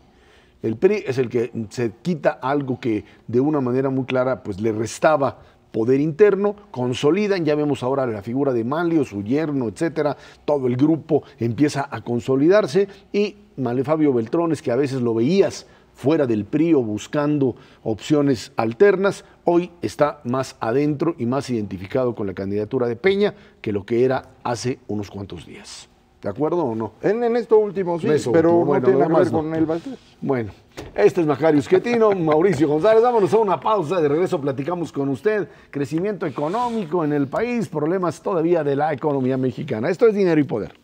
El PRI es el que se quita algo que de una manera muy clara pues le restaba poder interno, consolidan, ya vemos ahora la figura de Manlio, su yerno, etcétera, todo el grupo empieza a consolidarse y Fabio Beltrones, que a veces lo veías fuera del PRI o buscando opciones alternas, hoy está más adentro y más identificado con la candidatura de Peña que lo que era hace unos cuantos días. ¿De acuerdo o no? En esto último sí, pero no tiene nada que ver con el Baester. Bueno, Este es Macario Schettino, Mauricio González. Vámonos a una pausa. De regreso platicamos con usted. Crecimiento económico en el país, problemas todavía de la economía mexicana. Esto es Dinero y Poder.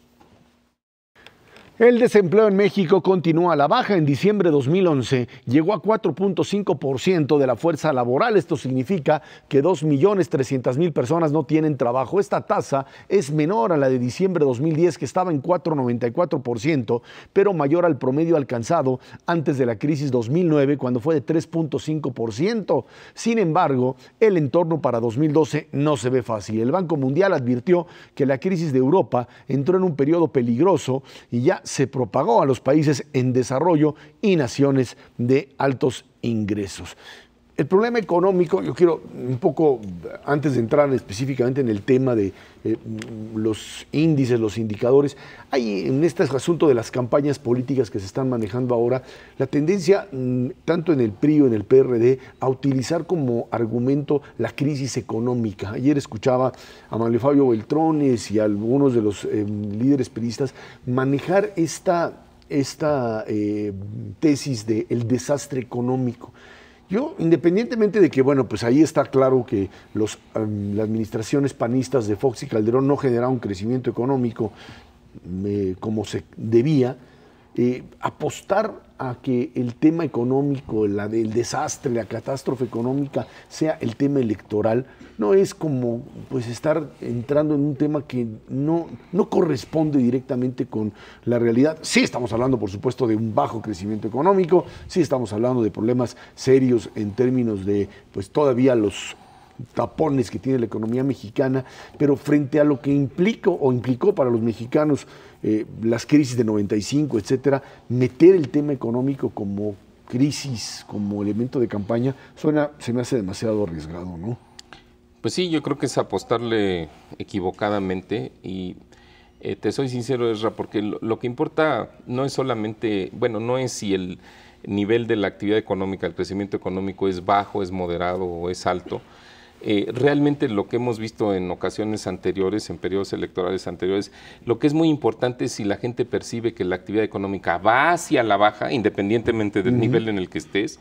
El desempleo en México continúa a la baja. En diciembre de 2011 llegó a 4.5% de la fuerza laboral. Esto significa que 2.300.000 personas no tienen trabajo. Esta tasa es menor a la de diciembre de 2010, que estaba en 4.94%, pero mayor al promedio alcanzado antes de la crisis 2009, cuando fue de 3.5%. Sin embargo, el entorno para 2012 no se ve fácil. El Banco Mundial advirtió que la crisis de Europa entró en un periodo peligroso y ya se propagó a los países en desarrollo y naciones de altos ingresos. El problema económico, yo quiero un poco, antes de entrar específicamente en el tema de los índices, los indicadores, hay en este asunto de las campañas políticas que se están manejando ahora, la tendencia, tanto en el PRI o en el PRD, a utilizar como argumento la crisis económica. Ayer escuchaba a Manuel Fabio Beltrones y a algunos de los líderes priistas manejar esta tesis del desastre económico. Yo, independientemente de que, bueno, pues ahí está claro que las administraciones panistas de Fox y Calderón no generaron crecimiento económico como se debía, apostar a que el tema económico, el desastre, la catástrofe económica sea el tema electoral, no es como pues estar entrando en un tema que no corresponde directamente con la realidad. Sí estamos hablando, por supuesto, de un bajo crecimiento económico, sí estamos hablando de problemas serios en términos de pues todavía los tapones que tiene la economía mexicana, pero frente a lo que implicó para los mexicanos las crisis de 95, etcétera, meter el tema económico como crisis, como elemento de campaña, se me hace demasiado arriesgado, ¿no? Pues sí, yo creo que es apostarle equivocadamente y te soy sincero, Ezra, porque lo que importa no es solamente, bueno, no es si el nivel de la actividad económica, el crecimiento económico es bajo, es moderado o es alto. Realmente lo que hemos visto en ocasiones anteriores, en periodos electorales anteriores, lo que es muy importante es si la gente percibe que la actividad económica va hacia la baja, independientemente del nivel en el que estés,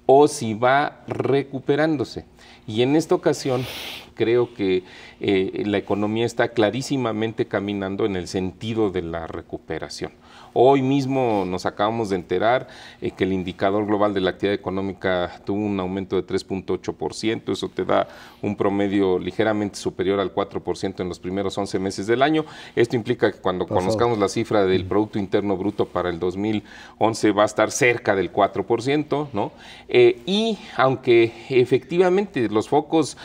o si va recuperándose. Y en esta ocasión creo que la economía está clarísimamente caminando en el sentido de la recuperación. Hoy mismo nos acabamos de enterar que el indicador global de la actividad económica tuvo un aumento de 3.8%, eso te da un promedio ligeramente superior al 4% en los primeros 11 meses del año. Esto implica que cuando conozcamos la cifra del Producto Interno Bruto para el 2011 va a estar cerca del 4%, ¿no? Y aunque efectivamente los focos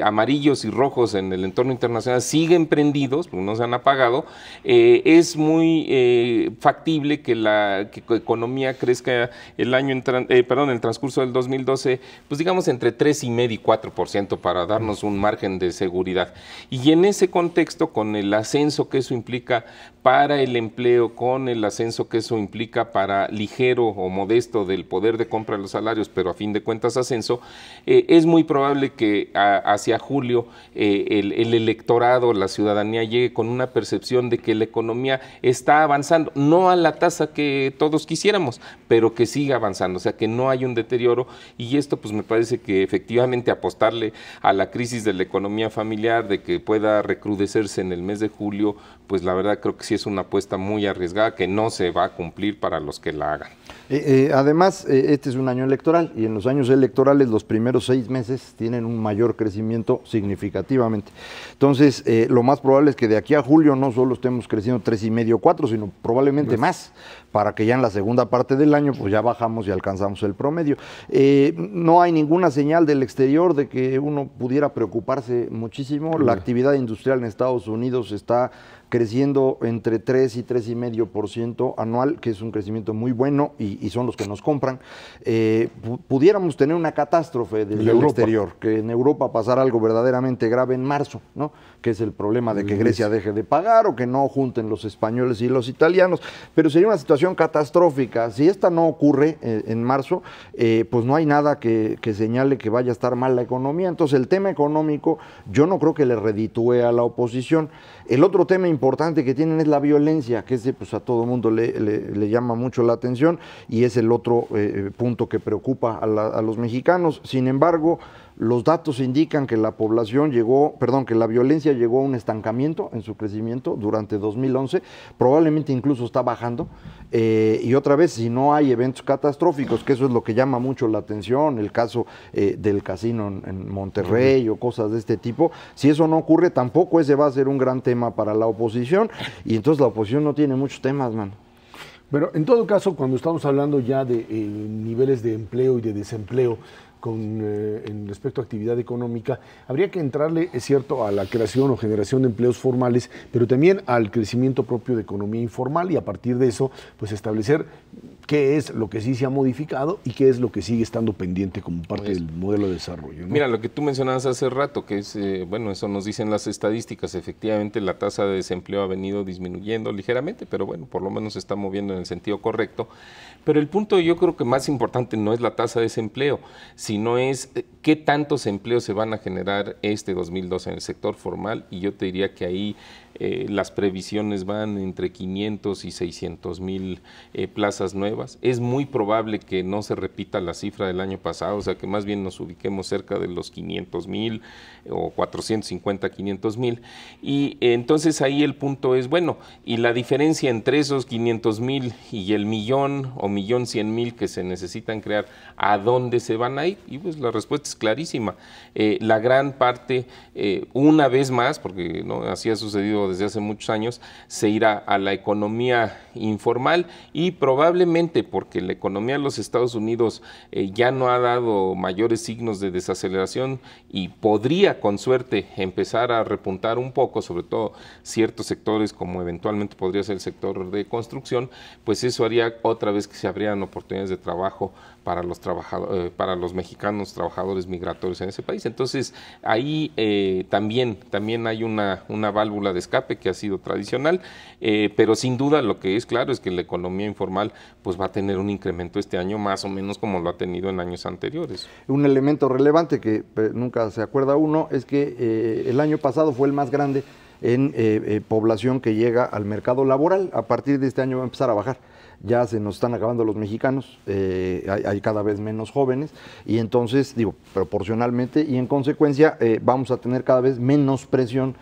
amarillos y rojos en el entorno internacional siguen prendidos, porque no se han apagado, es muy factible que la economía crezca el transcurso del 2012, pues digamos entre 3,5 y 4% para darnos un margen de seguridad. Y en ese contexto, con el ascenso que eso implica para el empleo, con el ascenso que eso implica para ligero o modesto del poder de compra de los salarios, pero a fin de cuentas ascenso, es muy probable que hacia julio el electorado, la ciudadanía llegue con una percepción de que la economía está avanzando, no a la tasa que todos quisiéramos, pero que siga avanzando, o sea que no hay un deterioro, y esto pues me parece que efectivamente apostarle a la crisis de la economía familiar, de que pueda recrudecerse en el mes de julio, pues la verdad creo que sí es una apuesta muy arriesgada que no se va a cumplir para los que la hagan. Además, este es un año electoral y en los años electorales los primeros 6 meses tienen un mayor crecimiento significativamente. Entonces, lo más probable es que de aquí a julio no solo estemos creciendo 3,5, 4, sino probablemente más, para que ya en la segunda parte del año pues ya bajamos y alcanzamos el promedio. No hay ninguna señal del exterior de que uno pudiera preocuparse muchísimo. La actividad industrial en Estados Unidos está creciendo entre 3 y 3,5% anual, que es un crecimiento muy bueno y son los que nos compran. Pudiéramos tener una catástrofe desde el exterior, que en Europa pasara algo verdaderamente grave en marzo, ¿no? Que es el problema de que Grecia deje de pagar o que no junten los españoles y los italianos, pero sería una situación catastrófica. Si esta no ocurre en marzo, pues no hay nada que señale que vaya a estar mal la economía. Entonces el tema económico yo no creo que le reditúe a la oposición. El otro tema importante importante que tienen es la violencia, que ese pues a todo mundo le llama mucho la atención y es el otro punto que preocupa a los mexicanos. Sin embargo, los datos indican que la población que la violencia llegó a un estancamiento en su crecimiento durante 2011, probablemente incluso está bajando, y otra vez, si no hay eventos catastróficos, que eso es lo que llama mucho la atención, el caso del casino en Monterrey o cosas de este tipo, si eso no ocurre, tampoco ese va a ser un gran tema para la oposición, y entonces la oposición no tiene muchos temas, mano. Pero en todo caso, cuando estamos hablando ya de niveles de empleo y de desempleo, en respecto a actividad económica, habría que entrarle, es cierto, a la creación o generación de empleos formales, pero también al crecimiento propio de economía informal y a partir de eso, pues establecer qué es lo que sí se ha modificado y qué es lo que sigue estando pendiente como parte del modelo de desarrollo, ¿no? Mira, lo que tú mencionabas hace rato, que es, bueno, eso nos dicen las estadísticas, efectivamente la tasa de desempleo ha venido disminuyendo ligeramente, pero bueno, por lo menos se está moviendo en el sentido correcto. Pero el punto yo creo que más importante no es la tasa de desempleo, sino es qué tantos empleos se van a generar este 2012 en el sector formal, y yo te diría que ahí las previsiones van entre 500 y 600 mil plazas nuevas. Es muy probable que no se repita la cifra del año pasado, o sea que más bien nos ubiquemos cerca de los 500 mil o 450, 500 mil. Y entonces ahí el punto es, bueno, y la diferencia entre esos 500 mil y el millón o 1.100.000 que se necesitan crear, ¿a dónde se van a ir? Y pues la respuesta es clarísima. La gran parte, una vez más, porque no así ha sucedido desde hace muchos años, se irá a la economía informal y probablemente porque la economía de los Estados Unidos ya no ha dado mayores signos de desaceleración y podría con suerte empezar a repuntar un poco, sobre todo ciertos sectores como eventualmente podría ser el sector de construcción, pues eso haría otra vez que se abrieran oportunidades de trabajo para los trabajadores, para los mexicanos trabajadores migratorios en ese país. Entonces ahí también hay una válvula de escape que ha sido tradicional, pero sin duda lo que es claro es que la economía informal pues va a tener un incremento este año más o menos como lo ha tenido en años anteriores. Un elemento relevante que nunca se acuerda uno es que el año pasado fue el más grande en población que llega al mercado laboral. A partir de este año va a empezar a bajar. Ya se nos están acabando los mexicanos, hay cada vez menos jóvenes y entonces, proporcionalmente y en consecuencia vamos a tener cada vez menos presión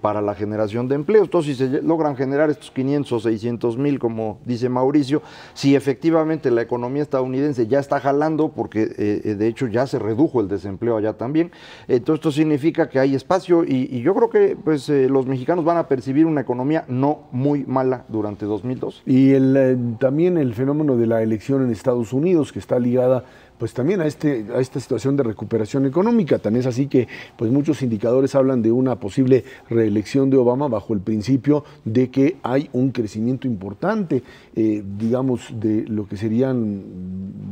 para la generación de empleo. Entonces, si se logran generar estos 500 o 600 mil, como dice Mauricio, si efectivamente la economía estadounidense ya está jalando, porque de hecho ya se redujo el desempleo allá también, entonces esto significa que hay espacio y yo creo que pues los mexicanos van a percibir una economía no muy mala durante 2002. Y también el fenómeno de la elección en Estados Unidos, que está ligada pues también a esta situación de recuperación económica. Tan es así que pues muchos indicadores hablan de una posible reelección de Obama bajo el principio de que hay un crecimiento importante, digamos, de lo que serían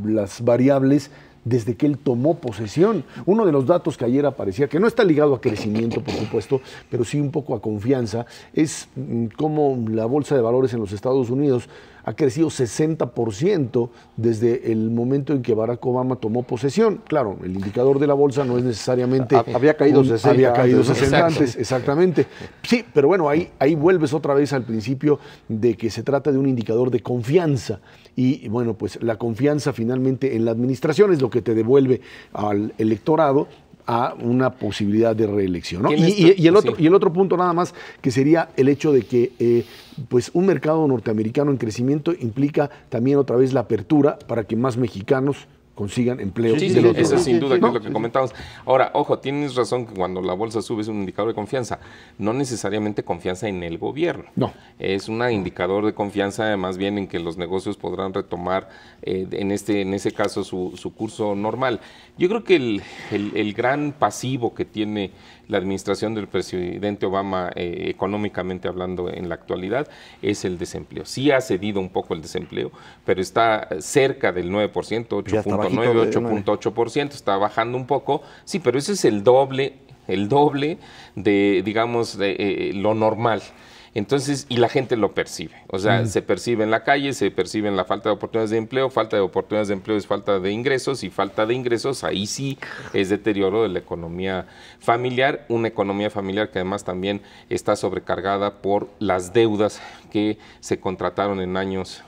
las variables desde que él tomó posesión. Uno de los datos que ayer aparecía, que no está ligado a crecimiento, por supuesto, pero sí un poco a confianza, es cómo la bolsa de valores en los Estados Unidos ha crecido 60% desde el momento en que Barack Obama tomó posesión. Claro, el indicador de la bolsa no es necesariamente... Había caído 60 había caído 60 antes, exactamente. Sí, pero bueno, ahí vuelves otra vez al principio de que se trata de un indicador de confianza. Y bueno, pues la confianza finalmente en la administración es lo que te devuelve al electorado a una posibilidad de reelección, ¿no? Y el otro punto nada más, que sería el hecho de que pues un mercado norteamericano en crecimiento implica también otra vez la apertura para que más mexicanos consigan empleo. Sí, eso sin duda, que es lo que comentamos. Ahora, ojo, tienes razón que cuando la bolsa sube es un indicador de confianza, no necesariamente confianza en el gobierno. No. Es un indicador de confianza más bien en que los negocios podrán retomar en ese caso su curso normal. Yo creo que el gran pasivo que tiene la administración del presidente Obama, económicamente hablando en la actualidad, es el desempleo. Sí ha cedido un poco el desempleo, pero está cerca del 9%, 8.9, 8.8%, está bajando un poco. Sí, pero ese es el doble de, digamos, de lo normal. Entonces, y la gente lo percibe. O sea, se percibe en la calle, se percibe en la falta de oportunidades de empleo, falta de oportunidades de empleo es falta de ingresos, y falta de ingresos, ahí sí es deterioro de la economía familiar, una economía familiar que además también está sobrecargada por las deudas que se contrataron en años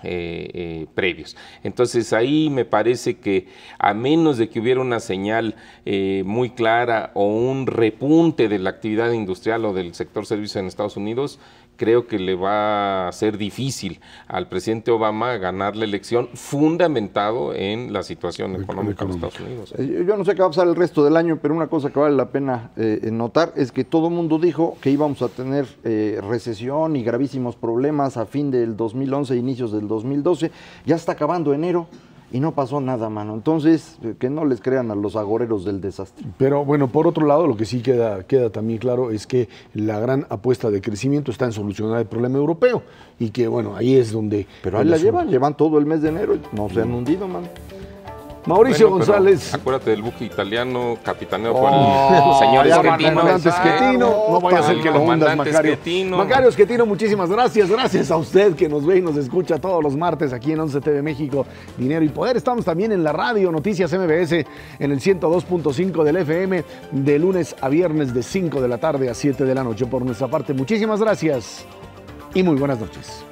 previos. Entonces, ahí me parece que a menos de que hubiera una señal muy clara o un repunte de la actividad industrial o del sector servicios en Estados Unidos, creo que le va a ser difícil al presidente Obama ganar la elección fundamentado en la situación económica de Estados Unidos. Yo no sé qué va a pasar el resto del año, pero una cosa que vale la pena notar es que todo el mundo dijo que íbamos a tener recesión y gravísimos problemas a fin del 2011, inicios del 2012. Ya está acabando enero y no pasó nada, mano. Entonces, que no les crean a los agoreros del desastre. Pero bueno, por otro lado, lo que sí queda también claro es que la gran apuesta de crecimiento está en solucionar el problema europeo y que, bueno, ahí es donde... Pero ahí la llevan todo el mes de enero y no se han hundido, man. Mauricio González. Acuérdate del buque italiano capitaneado por el señor Schettino. No vaya a ser que lo hundas, Macario. Macario Schettino, muchísimas gracias. Gracias a usted que nos ve y nos escucha todos los martes aquí en 11 TV México, Dinero y Poder. Estamos también en la radio Noticias MBS en el 102.5 del FM de lunes a viernes de 5 de la tarde a 7 de la noche. Por nuestra parte, muchísimas gracias y muy buenas noches.